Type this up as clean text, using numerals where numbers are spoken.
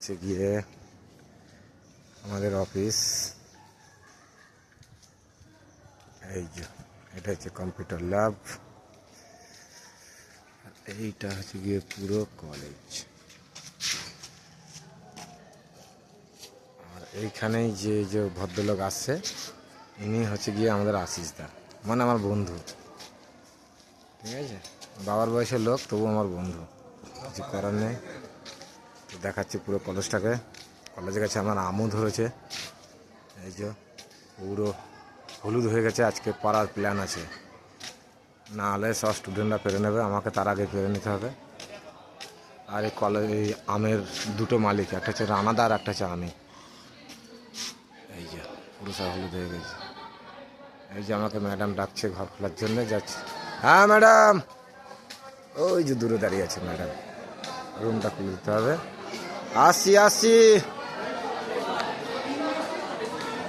হচ্ছে গিয়ে আমাদের অফিস। এই যে এটা হচ্ছে কম্পিউটার ল্যাব, আর এইটা হচ্ছে গিয়ে পুরো কলেজ। আর এইখানেই যে যে ভদ্রলোক আসছে ইনি হচ্ছে গিয়ে আমাদের আশিসদা, মানে আমার বন্ধু। ঠিক আছে, বাবার বয়সের লোক তবু আমার বন্ধু, কিছু করার নেই। তো দেখাচ্ছি পুরো কলেজটাকে। কলেজের কাছে আমার আমও ধরেছে, এই যে পুরো হলুদ হয়ে গেছে। আজকে পাড়ার প্ল্যান আছে, না হলে সব স্টুডেন্টরা পেরে নেবে, আমাকে তার আগে পেরে নিতে হবে। আর এই কলেজ এই আমের দুটো মালিক, একটা হচ্ছে রানাদা আর একটা হচ্ছে আমি। এই যে পুরো সব হলুদ হয়ে গেছে। এই যে আমাকে ম্যাডাম ডাকছে ঘর খোলার জন্য, যাচ্ছে। হ্যাঁ ম্যাডাম, ওই যে দূরে দাঁড়িয়ে আছে ম্যাডাম, রুমটা খুলে দিতে হবে। আসছি আসছি।